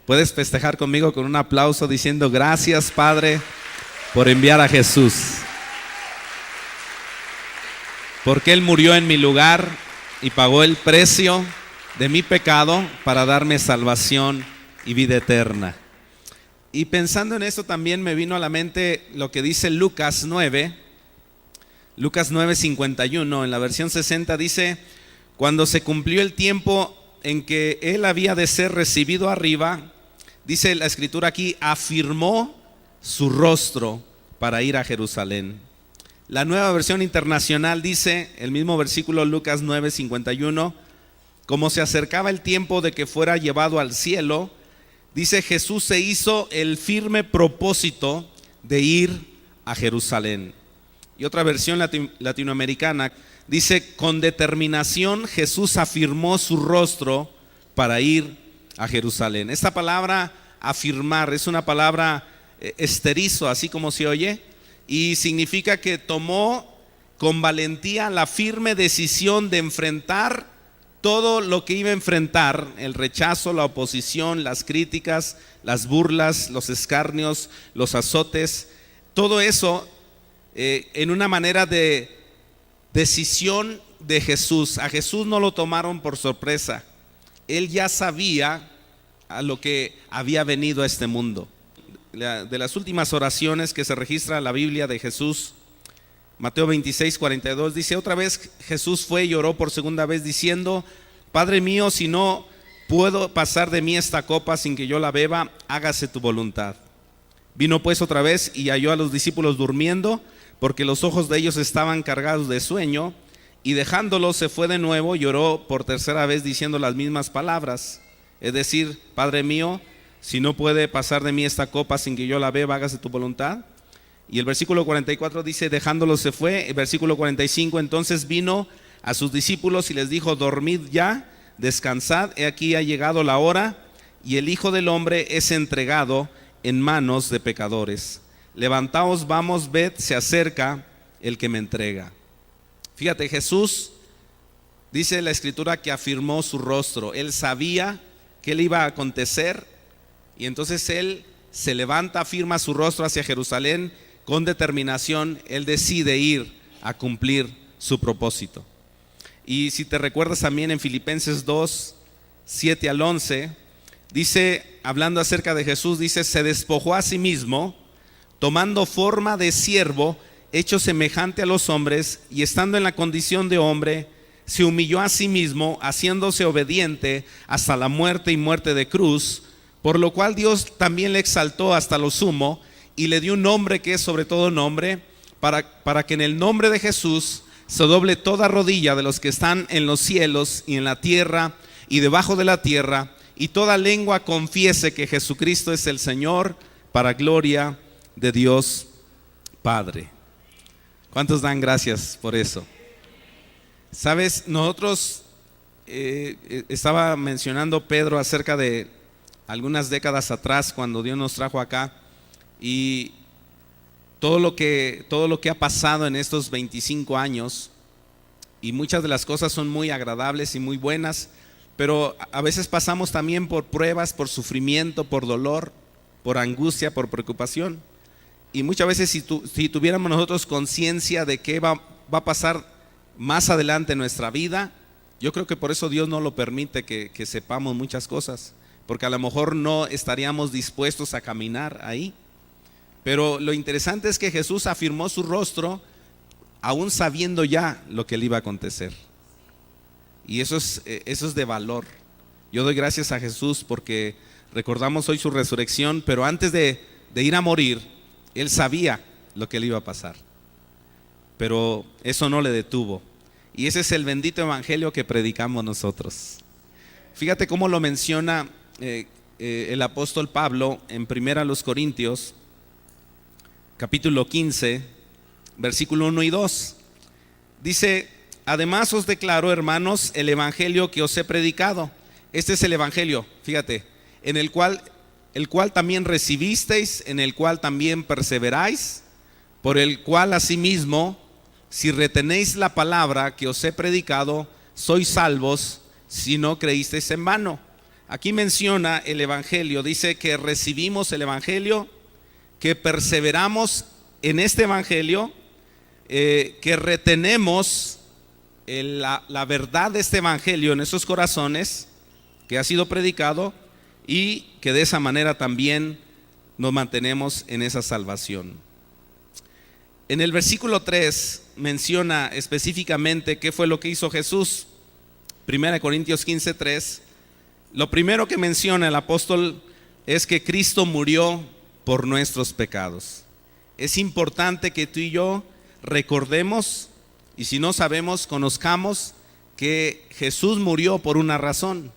Puedes festejar conmigo con un aplauso diciendo: gracias, Padre, por enviar a Jesús. Porque Él murió en mi lugar y pagó el precio de mi pecado para darme salvación y vida eterna. Y pensando en esto también me vino a la mente lo que dice Lucas 9, Lucas 9:51, en la versión 60 dice: cuando se cumplió el tiempo en que Él había de ser recibido arriba, dice la escritura aquí, afirmó su rostro para ir a Jerusalén. La Nueva Versión Internacional dice, el mismo versículo, Lucas 9:51, como se acercaba el tiempo de que fuera llevado al cielo, dice, Jesús se hizo el firme propósito de ir a Jerusalén. Y otra versión latinoamericana dice, con determinación Jesús afirmó su rostro para ir a Jerusalén. Esta palabra afirmar es una palabra esterizo, así como se oye, y significa que tomó con valentía la firme decisión de enfrentar todo lo que iba a enfrentar: el rechazo, la oposición, las críticas, las burlas, los escarnios, los azotes, todo eso en una manera de decisión de Jesús. A Jesús no lo tomaron por sorpresa. Él ya sabía a lo que había venido a este mundo. De las últimas oraciones que se registra en la Biblia de Jesús, Mateo 26:42 dice: otra vez Jesús fue y oró por segunda vez diciendo: Padre mío, si no puedo pasar de mí esta copa sin que yo la beba, hágase tu voluntad. Vino pues otra vez y halló a los discípulos durmiendo, porque los ojos de ellos estaban cargados de sueño, y dejándolos se fue de nuevo y oró por tercera vez diciendo las mismas palabras, es decir: Padre mío, si no puede pasar de mí esta copa sin que yo la beba, hágase tu voluntad. Y el versículo 44 dice: dejándolos se fue. El versículo 45, entonces vino a sus discípulos y les dijo: dormid ya, descansad, he aquí ha llegado la hora, y el Hijo del Hombre es entregado en manos de pecadores. Levantaos, vamos, ved, se acerca el que me entrega. Fíjate, Jesús, dice la escritura, que afirmó su rostro. Él sabía que le iba a acontecer, y entonces Él se levanta, afirma su rostro hacia Jerusalén con determinación. Él decide ir a cumplir su propósito. Y si te recuerdas también en Filipenses 2:7-11, dice, hablando acerca de Jesús, dice: se despojó a sí mismo, tomando forma de siervo, hecho semejante a los hombres, y estando en la condición de hombre, se humilló a sí mismo, haciéndose obediente hasta la muerte y muerte de cruz, por lo cual Dios también le exaltó hasta lo sumo, y le dio un nombre que es sobre todo nombre, para que en el nombre de Jesús se doble toda rodilla de los que están en los cielos y en la tierra y debajo de la tierra, y toda lengua confiese que Jesucristo es el Señor, para gloria de Dios Padre. ¿Cuántos dan gracias por eso? Sabes, nosotros estaba mencionando Pedro acerca de algunas décadas atrás, cuando Dios nos trajo acá, y todo lo que ha pasado en estos 25 años, y muchas de las cosas son muy agradables y muy buenas, pero a veces pasamos también por pruebas, por sufrimiento, por dolor, por angustia, por preocupación. Y muchas veces si tuviéramos nosotros conciencia de qué va a pasar más adelante en nuestra vida, yo creo que por eso Dios no lo permite que sepamos muchas cosas, porque a lo mejor no estaríamos dispuestos a caminar ahí. Pero lo interesante es que Jesús afirmó su rostro aún sabiendo ya lo que le iba a acontecer. Y eso es de valor. Yo doy gracias a Jesús porque recordamos hoy su resurrección, pero antes de ir a morir, Él sabía lo que le iba a pasar. Pero eso no le detuvo. Y ese es el bendito evangelio que predicamos nosotros. Fíjate cómo lo menciona el apóstol Pablo en 1 Corintios, capítulo 15, versículo 1 y 2. Dice: además os declaro, hermanos, el evangelio que os he predicado. Este es el evangelio, fíjate, en el cual también recibisteis, en el cual también perseveráis, por el cual asimismo, si retenéis la palabra que os he predicado, sois salvos, si no creísteis en vano. Aquí menciona el Evangelio, dice que recibimos el Evangelio, que perseveramos en este Evangelio, que retenemos la verdad de este Evangelio en esos corazones que ha sido predicado, y que de esa manera también nos mantenemos en esa salvación. En el versículo 3 menciona específicamente qué fue lo que hizo Jesús. 1 Corintios 15:3. Lo primero que menciona el apóstol es que Cristo murió por nuestros pecados. Es importante que tú y yo recordemos, y si no sabemos, conozcamos que Jesús murió por una razón,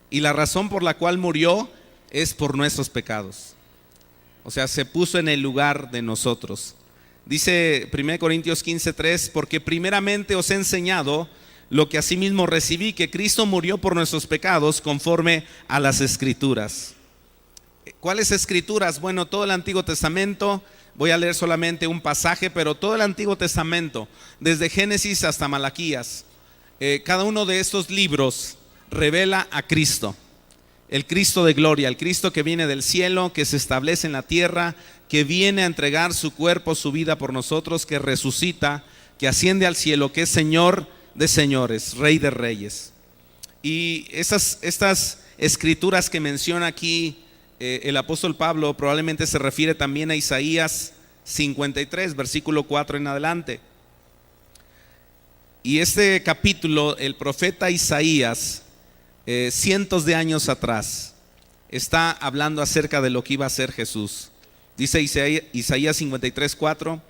y la razón por la cual murió es por nuestros pecados. O sea, se puso en el lugar de nosotros. Dice 1 Corintios 15:3, porque primeramente os he enseñado lo que asimismo recibí, que Cristo murió por nuestros pecados conforme a las Escrituras. ¿Cuáles Escrituras? Bueno, todo el Antiguo Testamento. Voy a leer solamente un pasaje, pero todo el Antiguo Testamento, desde Génesis hasta Malaquías, cada uno de estos libros revela a Cristo, el Cristo de gloria, el Cristo que viene del cielo, que se establece en la tierra, que viene a entregar su cuerpo, su vida por nosotros, que resucita, que asciende al cielo, que es Señor de señores, Rey de reyes. Y estas escrituras que menciona aquí el apóstol Pablo probablemente se refiere también a Isaías 53, versículo 4 en adelante. Y este capítulo, el profeta Isaías, cientos de años atrás, está hablando acerca de lo que iba a ser Jesús. Dice Isaías 53:4,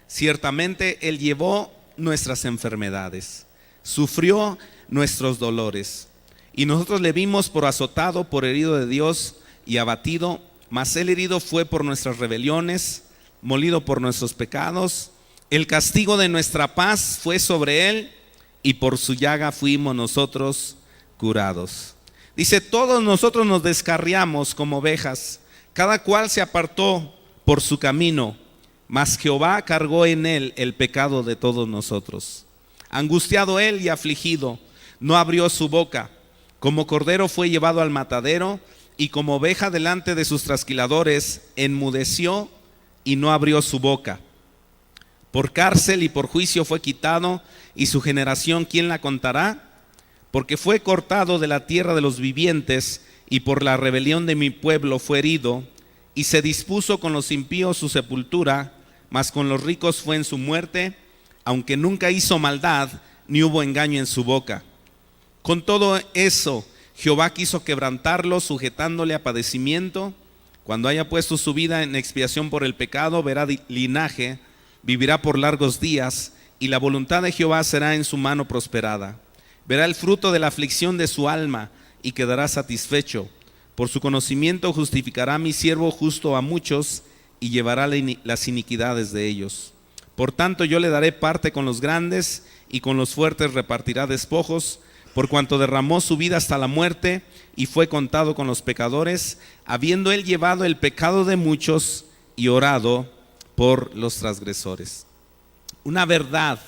ciertamente Él llevó nuestras enfermedades, sufrió nuestros dolores, y nosotros le vimos por azotado, por herido de Dios y abatido, mas Él herido fue por nuestras rebeliones, molido por nuestros pecados. El castigo de nuestra paz fue sobre Él, y por su llaga fuimos nosotros curados. Dice, todos nosotros nos descarriamos como ovejas, cada cual se apartó por su camino, mas Jehová cargó en Él el pecado de todos nosotros. Angustiado Él y afligido, no abrió su boca. Como cordero fue llevado al matadero, y como oveja delante de sus trasquiladores, enmudeció y no abrió su boca. Por cárcel y por juicio fue quitado, y su generación, ¿quién la contará? Porque fue cortado de la tierra de los vivientes, y por la rebelión de mi pueblo fue herido, y se dispuso con los impíos su sepultura, mas con los ricos fue en su muerte, aunque nunca hizo maldad, ni hubo engaño en su boca. Con todo eso, Jehová quiso quebrantarlo, sujetándole a padecimiento. Cuando haya puesto su vida en expiación por el pecado, verá linaje, vivirá por largos días, y la voluntad de Jehová será en su mano prosperada. Verá el fruto de la aflicción de su alma, y quedará satisfecho. Por su conocimiento justificará mi siervo justo a muchos, y llevará las iniquidades de ellos. Por tanto yo le daré parte con los grandes, y con los fuertes repartirá despojos, por cuanto derramó su vida hasta la muerte, y fue contado con los pecadores, habiendo él llevado el pecado de muchos, y orado por los transgresores. Una verdad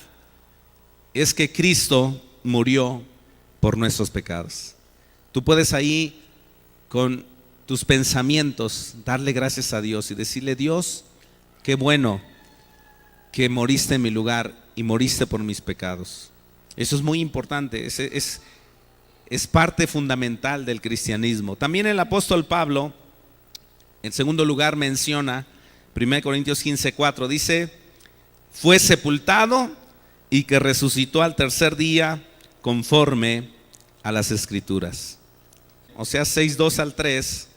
es que Cristo murió por nuestros pecados. Tú puedes ahí con tus pensamientos darle gracias a Dios y decirle, Dios, qué bueno que moriste en mi lugar y moriste por mis pecados. Eso es muy importante, es parte fundamental del cristianismo. También el apóstol Pablo, en segundo lugar, menciona 1 Corintios 15:4, dice, fue sepultado y que resucitó al tercer día conforme a las Escrituras. O sea, 6:2 al 3,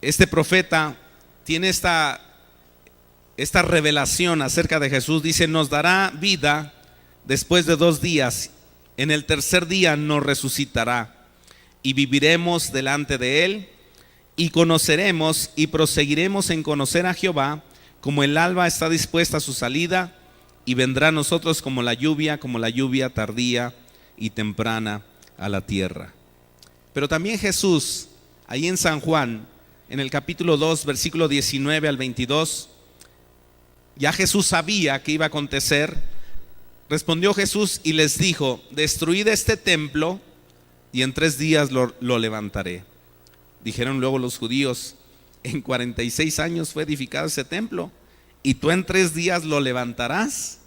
este profeta tiene esta revelación acerca de Jesús. Dice, nos dará vida después de 2 días, en el tercer día nos resucitará, y viviremos delante de Él, y conoceremos y proseguiremos en conocer a Jehová, como el alba está dispuesta a su salida, y vendrá a nosotros como la lluvia tardía y temprana a la tierra. Pero también Jesús, ahí en San Juan, en el capítulo 2, versículo 19 al 22, ya Jesús sabía que iba a acontecer. Respondió Jesús y les dijo, destruid este templo, y en 3 días lo levantaré. Dijeron luego los judíos: en 46 años fue edificado ese templo, y tú en 3 días lo levantarás.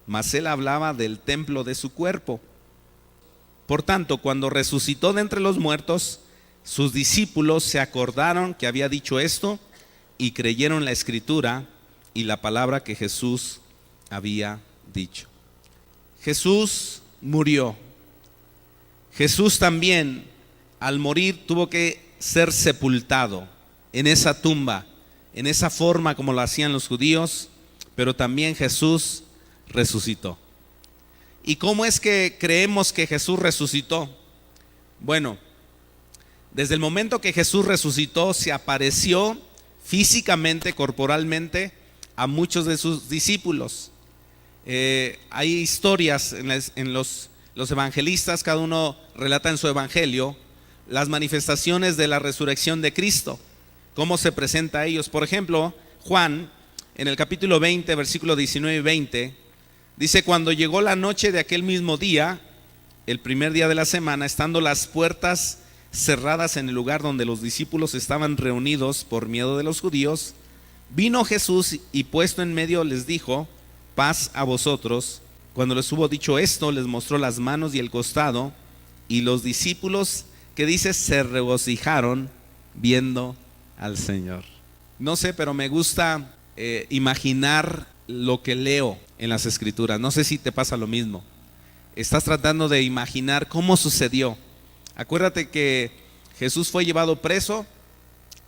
Mas él hablaba del templo de su cuerpo. Por tanto, cuando resucitó de entre los muertos, sus discípulos se acordaron que había dicho esto y creyeron la escritura y la palabra que Jesús había dicho. Jesús murió. Jesús también, al morir, tuvo que ser sepultado en esa tumba, en esa forma como lo hacían los judíos, pero también Jesús resucitó. ¿Y cómo es que creemos que Jesús resucitó? Bueno, desde el momento que Jesús resucitó, se apareció físicamente, corporalmente, a muchos de sus discípulos. Hay historias en los evangelistas, cada uno relata en su evangelio las manifestaciones de la resurrección de Cristo, cómo se presenta a ellos. Por ejemplo, Juan, en el capítulo 20, versículos 19 y 20, dice: cuando llegó la noche de aquel mismo día, el primer día de la semana, estando las puertas cerradas en el lugar donde los discípulos estaban reunidos por miedo de los judíos, vino Jesús y puesto en medio les dijo: paz a vosotros. Cuando les hubo dicho esto, les mostró las manos y el costado, y los discípulos, que dice, se regocijaron viendo al Señor. No sé, pero me gusta imaginar lo que leo en las escrituras. No sé si te pasa lo mismo. Estás tratando de imaginar cómo sucedió. Acuérdate que Jesús fue llevado preso.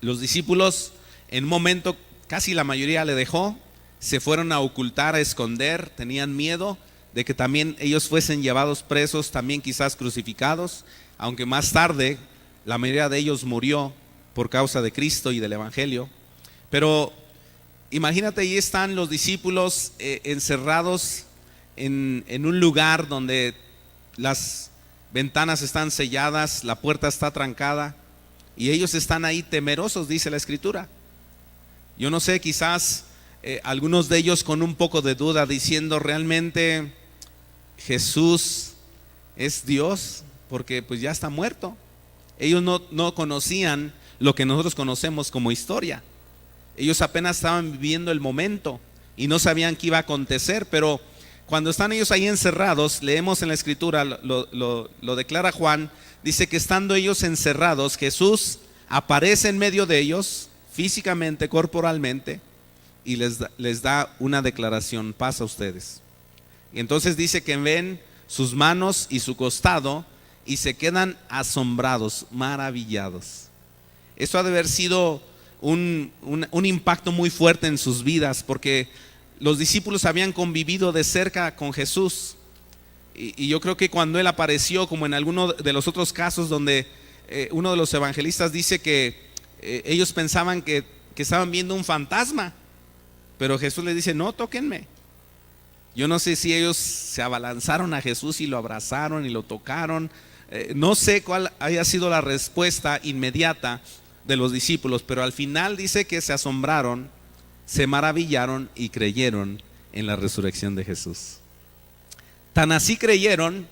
Los discípulos, en un momento, casi la mayoría le dejó. Se fueron a ocultar, a esconder. Tenían miedo de que también ellos fuesen llevados presos, también quizás crucificados. Aunque más tarde la mayoría de ellos murió por causa de Cristo y del Evangelio. Pero imagínate, ahí están los discípulos encerrados en un lugar donde las ventanas están selladas, la puerta está trancada, y ellos están ahí temerosos, dice la escritura. Yo no sé, quizás algunos de ellos con un poco de duda, diciendo: ¿realmente Jesús es Dios? Porque pues ya está muerto. Ellos no conocían lo que nosotros conocemos como historia. Ellos apenas estaban viviendo el momento y no sabían qué iba a acontecer. Pero cuando están ellos ahí encerrados, leemos en la escritura, lo declara Juan, dice que estando ellos encerrados, Jesús aparece en medio de ellos, físicamente, corporalmente, y les da una declaración: paz a ustedes. Y entonces dice que ven sus manos y su costado y se quedan asombrados, maravillados. Esto ha de haber sido un impacto muy fuerte en sus vidas, porque los discípulos habían convivido de cerca con Jesús, y yo creo que cuando Él apareció, como en alguno de los otros casos donde uno de los evangelistas dice que ellos pensaban que estaban viendo un fantasma, pero Jesús les dice: no, tóquenme. Yo no sé si ellos se abalanzaron a Jesús y lo abrazaron y lo tocaron. No sé cuál haya sido la respuesta inmediata de los discípulos, pero al final dice que se asombraron, se maravillaron y creyeron en la resurrección de Jesús. Tan así creyeron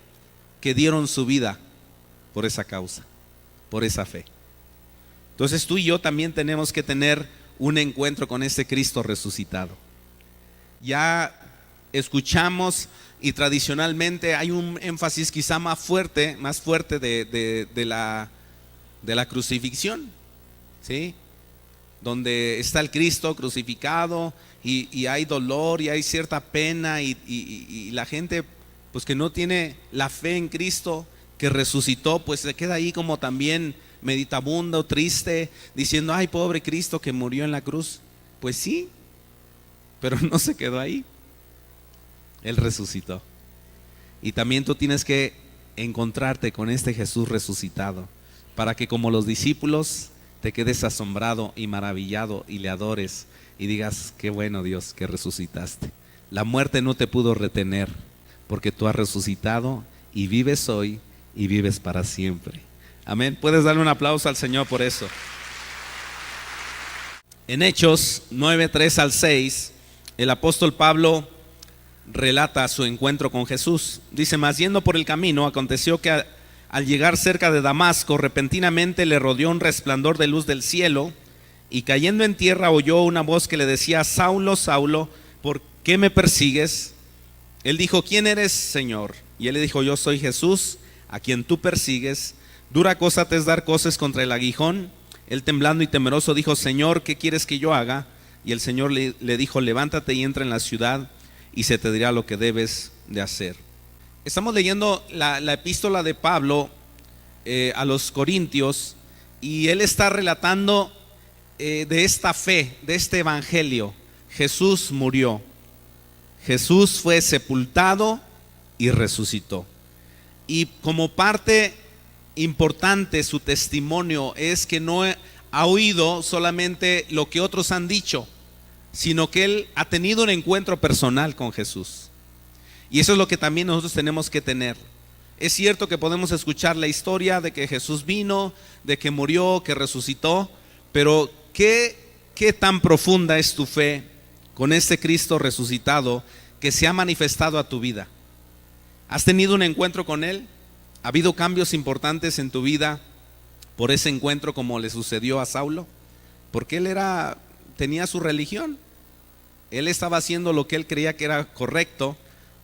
que dieron su vida por esa causa, por esa fe. Entonces tú y yo también tenemos que tener un encuentro con este Cristo resucitado. Ya escuchamos, y tradicionalmente hay un énfasis quizá más fuerte de la crucifixión, ¿sí? Donde está el Cristo crucificado y hay dolor y hay cierta pena, y la gente pues que no tiene la fe en Cristo que resucitó, pues se queda ahí como también meditabundo, triste, diciendo: ay, pobre Cristo que murió en la cruz. Pues sí, pero no se quedó ahí. Él resucitó. Y también tú tienes que encontrarte con este Jesús resucitado, para que, como los discípulos, te quedes asombrado y maravillado y le adores y digas: qué bueno, Dios, que resucitaste. La muerte no te pudo retener, porque tú has resucitado y vives hoy y vives para siempre. Amén. Puedes darle un aplauso al Señor por eso. En Hechos 9, 3 al 6, el apóstol Pablo relata su encuentro con Jesús. Dice: mas yendo por el camino, aconteció que al llegar cerca de Damasco, repentinamente le rodeó un resplandor de luz del cielo, y cayendo en tierra oyó una voz que le decía: Saulo, Saulo, ¿por qué me persigues? Él dijo: ¿quién eres, Señor? Y él le dijo: yo soy Jesús, a quien tú persigues. Dura cosa te es dar coces contra el aguijón. Él, temblando y temeroso, dijo: Señor, ¿qué quieres que yo haga? Y el Señor le dijo: levántate y entra en la ciudad, y se te dirá lo que debes de hacer. Estamos leyendo la epístola de Pablo a los Corintios, y él está relatando de esta fe, de este evangelio. Jesús murió, Jesús fue sepultado y resucitó. Y como parte importante su testimonio es que no ha oído solamente lo que otros han dicho, sino que él ha tenido un encuentro personal con Jesús. Y eso es lo que también nosotros tenemos que tener. Es cierto que podemos escuchar la historia de que Jesús vino, de que murió, que resucitó, pero ¿qué tan profunda es tu fe con este Cristo resucitado que se ha manifestado a tu vida? ¿Has tenido un encuentro con Él? ¿Ha habido cambios importantes en tu vida por ese encuentro, como le sucedió a Saulo? Porque él tenía su religión, él estaba haciendo lo que él creía que era correcto,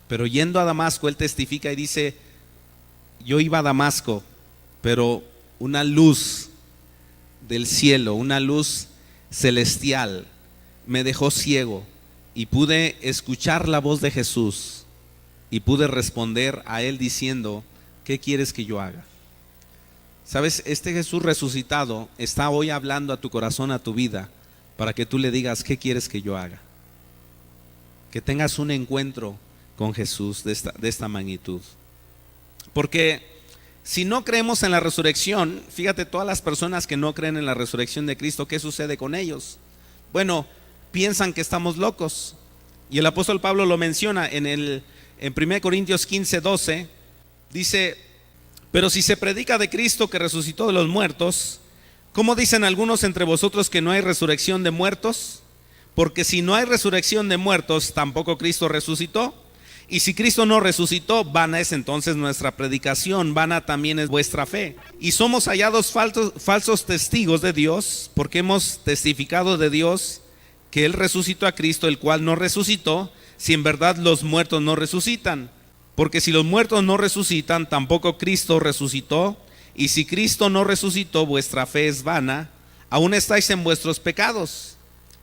pero yendo a Damasco, él testifica y dice: yo iba a Damasco, pero una luz del cielo, una luz celestial, me dejó ciego y pude escuchar la voz de Jesús y pude responder a él diciendo: ¿qué quieres que yo haga? Sabes, este Jesús resucitado está hoy hablando a tu corazón, a tu vida, para que tú le digas: ¿qué quieres que yo haga? Que tengas un encuentro con Jesús de esta magnitud. Porque si no creemos en la resurrección, fíjate, todas las personas que no creen en la resurrección de Cristo, ¿qué sucede con ellos? Bueno, piensan que estamos locos. Y el apóstol Pablo lo menciona en 1 Corintios 15:12. Dice: pero si se predica de Cristo que resucitó de los muertos, ¿cómo dicen algunos entre vosotros que no hay resurrección de muertos? Porque si no hay resurrección de muertos, tampoco Cristo resucitó. Y si Cristo no resucitó, vana es entonces nuestra predicación, vana también es vuestra fe. Y somos hallados falsos testigos de Dios, porque hemos testificado de Dios que Él resucitó a Cristo, el cual no resucitó, si en verdad los muertos no resucitan. Porque si los muertos no resucitan, tampoco Cristo resucitó. Y si Cristo no resucitó, vuestra fe es vana, aún estáis en vuestros pecados.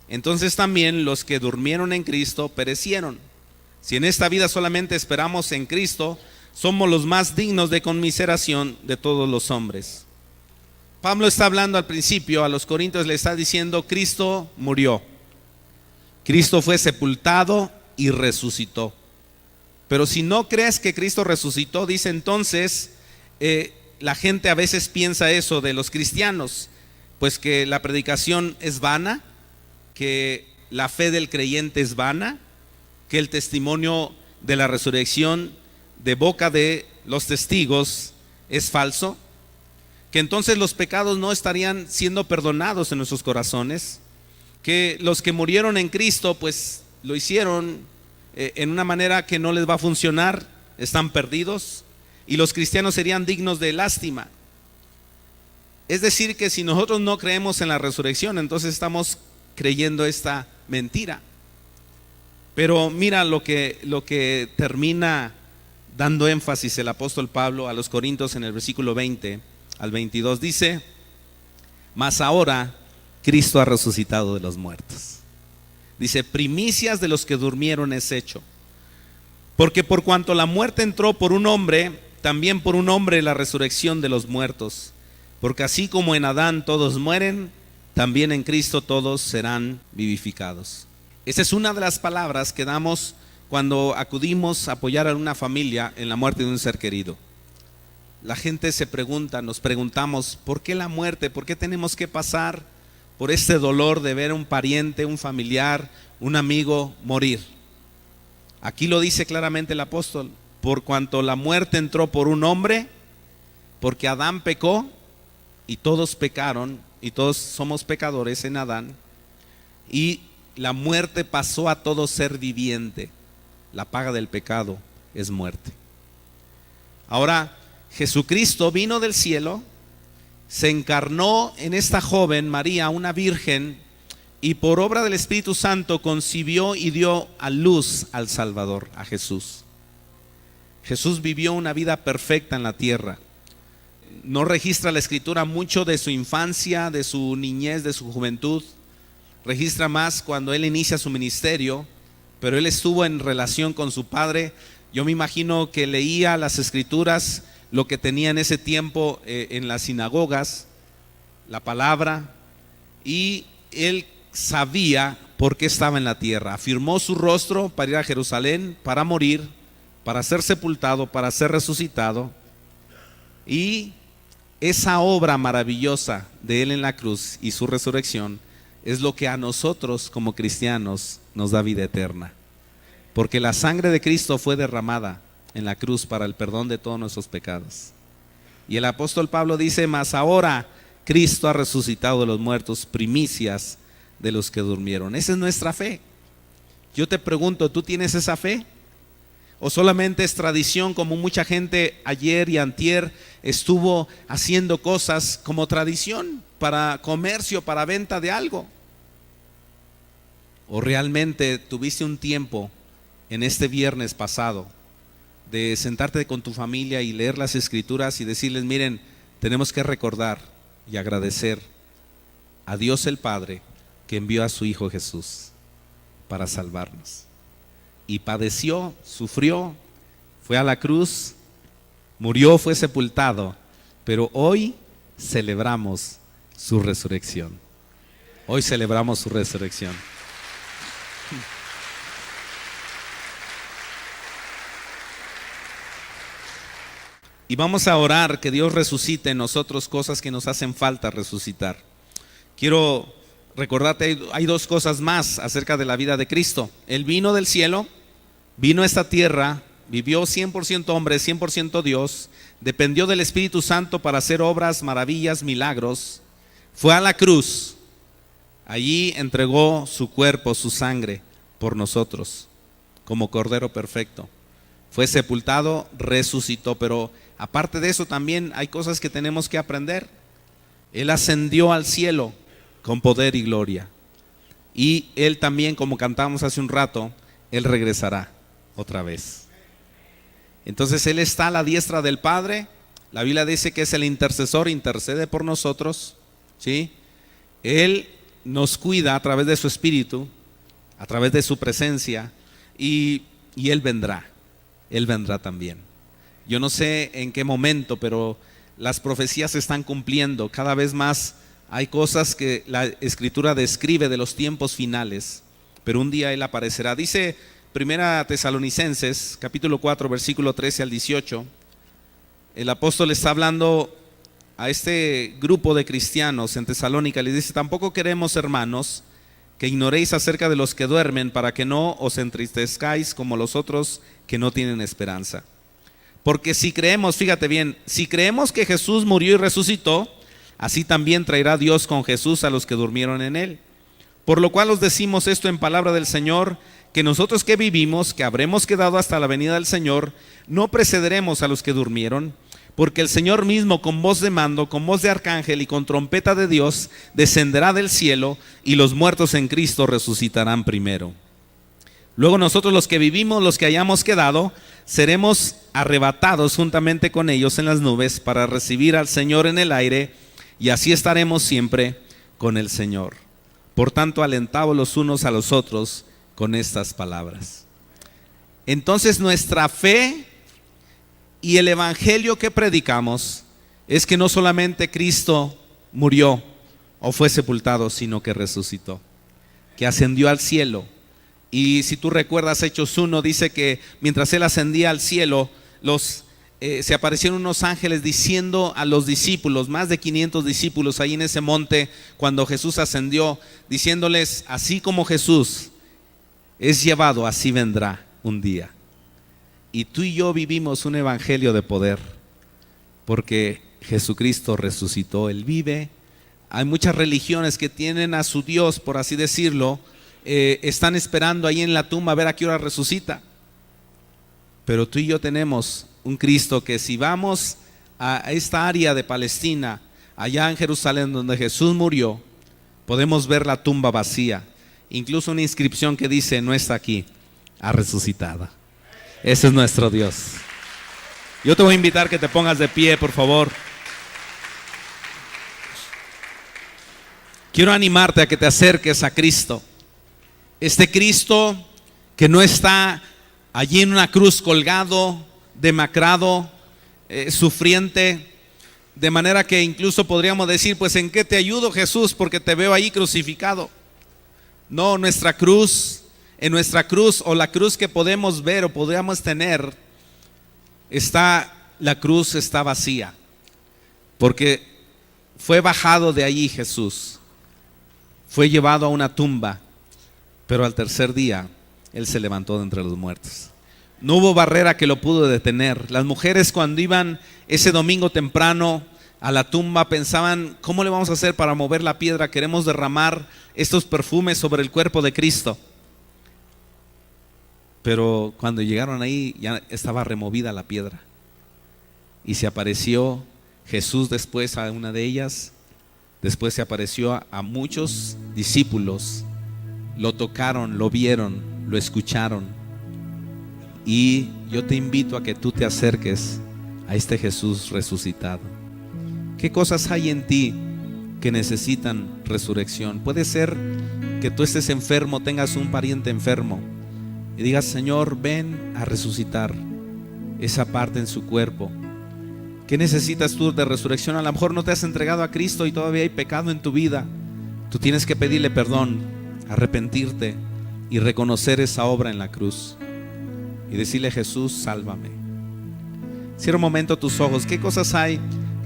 Entonces también los que durmieron en Cristo perecieron. Si en esta vida solamente esperamos en Cristo, somos los más dignos de conmiseración de todos los hombres. Pablo está hablando al principio a los Corintios, le está diciendo: Cristo murió, Cristo fue sepultado y resucitó. Pero si no crees que Cristo resucitó, dice entonces, la gente a veces piensa eso de los cristianos, pues que la predicación es vana, que la fe del creyente es vana, que el testimonio de la resurrección de boca de los testigos es falso, que entonces los pecados no estarían siendo perdonados en nuestros corazones, que los que murieron en Cristo pues lo hicieron en una manera que no les va a funcionar, están perdidos, y los cristianos serían dignos de lástima. Es decir, que si nosotros no creemos en la resurrección, entonces estamos creyendo esta mentira. Pero mira lo que termina dando énfasis el apóstol Pablo a los Corintios en el versículo 20 al 22. Dice: mas ahora Cristo ha resucitado de los muertos. Dice: primicias de los que durmieron es hecho. Porque por cuanto la muerte entró por un hombre, también por un hombre la resurrección de los muertos. Porque así como en Adán todos mueren, también en Cristo todos serán vivificados. Esa es una de las palabras que damos cuando acudimos a apoyar a una familia en la muerte de un ser querido. La gente se pregunta, nos preguntamos: ¿por qué la muerte? ¿Por qué tenemos que pasar por este dolor de ver a un pariente, un familiar, un amigo morir? Aquí lo dice claramente el apóstol: por cuanto la muerte entró por un hombre, porque Adán pecó y todos pecaron, y todos somos pecadores en Adán, y la muerte pasó a todo ser viviente. La paga del pecado es muerte. Ahora, Jesucristo vino del cielo, se encarnó en esta joven María, una virgen, y por obra del Espíritu Santo concibió y dio a luz al Salvador, a Jesús. Jesús vivió una vida perfecta en la tierra. No registra la Escritura mucho de su infancia, de su niñez, de su juventud. Registra más cuando él inicia su ministerio, pero él estuvo en relación con su padre. Yo me imagino que leía las Escrituras, lo que tenía en ese tiempo en las sinagogas, la palabra, y él sabía por qué estaba en la tierra. Afirmó su rostro para ir a Jerusalén, para morir, para ser sepultado, para ser resucitado. Y esa obra maravillosa de él en la cruz y su resurrección es lo que a nosotros como cristianos nos da vida eterna. Porque la sangre de Cristo fue derramada en la cruz para el perdón de todos nuestros pecados. Y el apóstol Pablo dice: mas ahora Cristo ha resucitado de los muertos, primicias de los que durmieron. Esa es nuestra fe. Yo te pregunto, ¿tú tienes esa fe? ¿O solamente es tradición, como mucha gente ayer y antier estuvo haciendo cosas como tradición para comercio, para venta de algo? ¿O realmente tuviste un tiempo en este viernes pasado de sentarte con tu familia y leer las Escrituras y decirles: miren, tenemos que recordar y agradecer a Dios el Padre que envió a su Hijo Jesús para salvarnos? Y padeció, sufrió, fue a la cruz, murió, fue sepultado, pero hoy celebramos su resurrección. Hoy celebramos su resurrección. Y vamos a orar que Dios resucite en nosotros cosas que nos hacen falta resucitar. Quiero recordarte, hay dos cosas más acerca de la vida de Cristo. Él vino del cielo, vino a esta tierra, vivió 100% hombre, 100% Dios, dependió del Espíritu Santo para hacer obras, maravillas, milagros. Fue a la cruz, allí entregó su cuerpo, su sangre por nosotros, como Cordero perfecto. Fue sepultado, resucitó, pero aparte de eso también hay cosas que tenemos que aprender. Él ascendió al cielo con poder y gloria. Y Él también, como cantamos hace un rato, Él regresará otra vez. Entonces Él está a la diestra del Padre. La Biblia dice que es el intercesor, intercede por nosotros, ¿sí? Él nos cuida a través de su Espíritu, a través de su presencia, y Él vendrá también. Yo no sé en qué momento, pero las profecías se están cumpliendo. Cada vez más hay cosas que la Escritura describe de los tiempos finales, pero un día Él aparecerá. Dice Primera Tesalonicenses, capítulo 4, versículo 13 al 18. El apóstol está hablando a este grupo de cristianos en Tesalónica. Les dice: tampoco queremos, hermanos, que ignoréis acerca de los que duermen, para que no os entristezcáis como los otros que no tienen esperanza. Porque si creemos, fíjate bien, si creemos que Jesús murió y resucitó, así también traerá Dios con Jesús a los que durmieron en él. Por lo cual os decimos esto en palabra del Señor, que nosotros que vivimos, que habremos quedado hasta la venida del Señor, no precederemos a los que durmieron, porque el Señor mismo, con voz de mando, con voz de arcángel y con trompeta de Dios, descenderá del cielo, y los muertos en Cristo resucitarán primero. Luego nosotros, los que vivimos, los que hayamos quedado, seremos arrebatados juntamente con ellos en las nubes para recibir al Señor en el aire, y así estaremos siempre con el Señor. Por tanto, alentaos los unos a los otros con estas palabras. Entonces, nuestra fe y el evangelio que predicamos es que no solamente Cristo murió o fue sepultado, sino que resucitó, que ascendió al cielo. Y si tú recuerdas Hechos 1, dice que mientras Él ascendía al cielo, se aparecieron unos ángeles diciendo a los discípulos, más de 500 discípulos ahí en ese monte cuando Jesús ascendió, diciéndoles: así como Jesús es llevado, así vendrá un día. Y tú y yo vivimos un evangelio de poder, porque Jesucristo resucitó, Él vive. Hay muchas religiones que tienen a su Dios, por así decirlo, están esperando ahí en la tumba a ver a qué hora resucita. Pero tú y yo tenemos un Cristo que, si vamos a esta área de Palestina, allá en Jerusalén donde Jesús murió, podemos ver la tumba vacía, incluso una inscripción que dice: no está aquí, ha resucitado. Ese es nuestro Dios. Yo te voy a invitar que te pongas de pie, por favor. Quiero animarte a que te acerques a Cristo. Este Cristo que no está allí en una cruz colgado, demacrado, sufriente, de manera que incluso podríamos decir: pues ¿en qué te ayudo, Jesús? Porque te veo ahí crucificado. No, en nuestra cruz, o la cruz que podemos ver o podríamos tener, la cruz está vacía, porque fue bajado de allí Jesús. Fue llevado a una tumba, pero al tercer día Él se levantó de entre los muertos. No hubo barrera que lo pudo detener. Las mujeres, cuando iban ese domingo temprano a la tumba, pensaban: ¿cómo le vamos a hacer para mover la piedra? Queremos derramar estos perfumes sobre el cuerpo de Cristo. Pero cuando llegaron ahí, ya estaba removida la piedra, y se apareció Jesús después a una de ellas. Después se apareció a muchos discípulos. Lo tocaron, lo vieron, lo escucharon. Y yo te invito a que tú te acerques a este Jesús resucitado. ¿Qué cosas hay en ti que necesitan resurrección? Puede ser que tú estés enfermo, tengas un pariente enfermo, y digas: Señor, ven a resucitar esa parte en su cuerpo. ¿Qué necesitas tú de resurrección? A lo mejor no te has entregado a Cristo y todavía hay pecado en tu vida. Tú tienes que pedirle perdón, arrepentirte y reconocer esa obra en la cruz y decirle: Jesús, sálvame. Cierra un momento tus ojos. ¿Qué cosas hay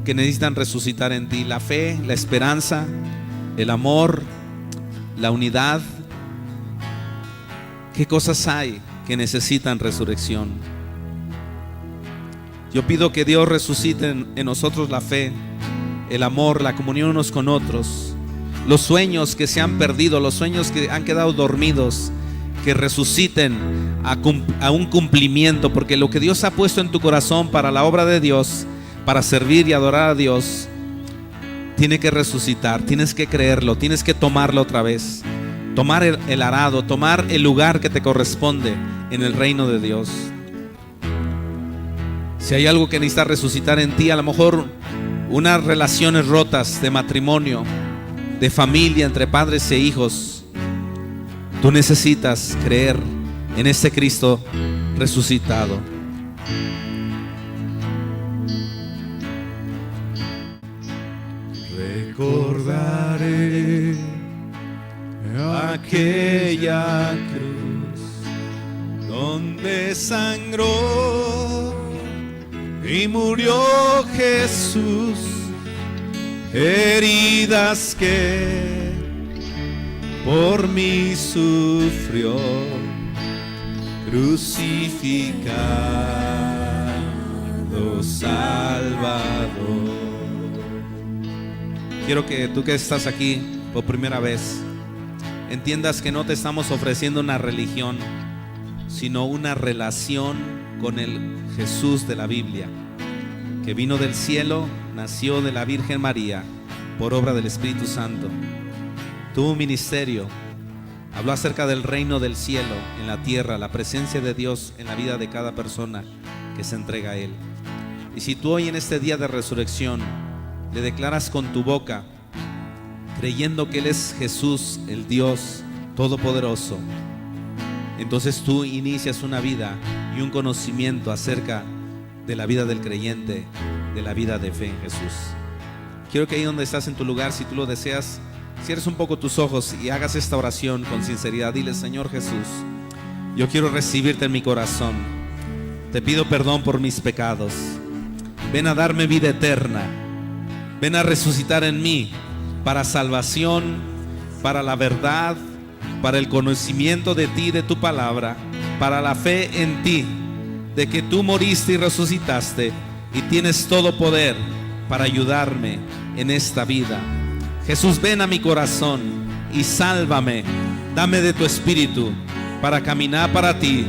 que necesitan resucitar en ti? La fe, la esperanza, el amor, la unidad. ¿Qué cosas hay que necesitan resurrección? Yo pido que Dios resucite en nosotros la fe, el amor, la comunión unos con otros, los sueños que se han perdido, los sueños que han quedado dormidos, que resuciten a un cumplimiento, porque lo que Dios ha puesto en tu corazón para la obra de Dios, para servir y adorar a Dios, tiene que resucitar. Tienes que creerlo, tienes que tomarlo otra vez, tomar el arado, tomar el lugar que te corresponde en el reino de Dios. Si hay algo que necesita resucitar en ti, a lo mejor unas relaciones rotas de matrimonio, de familia, entre padres e hijos, tú necesitas creer en este Cristo resucitado. Recordaré aquella cruz donde sangró y murió Jesús, heridas que por mí sufrió, crucificado Salvador. Quiero que tú que estás aquí por primera vez entiendas que no te estamos ofreciendo una religión, sino una relación con el Jesús de la Biblia, que vino del cielo, nació de la Virgen María por obra del Espíritu Santo. Tu ministerio habló acerca del reino del cielo en la tierra, la presencia de Dios en la vida de cada persona que se entrega a Él. Y si tú hoy en este día de resurrección le declaras con tu boca, creyendo que Él es Jesús, el Dios Todopoderoso, entonces tú inicias una vida y un conocimiento acerca de la vida del creyente, de la vida de fe en Jesús. Quiero que ahí donde estás en tu lugar, si tú lo deseas, cierres un poco tus ojos y hagas esta oración con sinceridad. Dile: Señor Jesús, yo quiero recibirte en mi corazón. Te pido perdón por mis pecados. Ven a darme vida eterna. Ven a resucitar en mí para salvación, para la verdad, para el conocimiento de ti, de tu palabra, para la fe en ti, de que tú moriste y resucitaste y tienes todo poder para ayudarme en esta vida. Jesús, ven a mi corazón y sálvame. Dame de tu espíritu para caminar para ti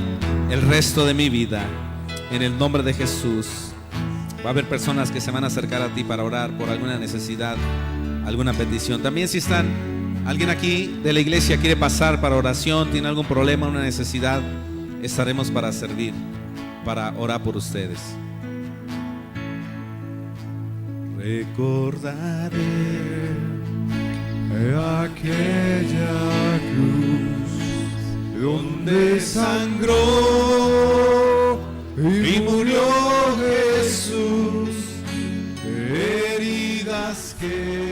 el resto de mi vida. En el nombre de Jesús. Va a haber personas que se van a acercar a ti para orar por alguna necesidad, alguna petición. También si alguien aquí de la iglesia quiere pasar para oración, tiene algún problema, una necesidad, estaremos para servir, para orar por ustedes. Recordaré aquella cruz donde sangró y murió Jesús, heridas que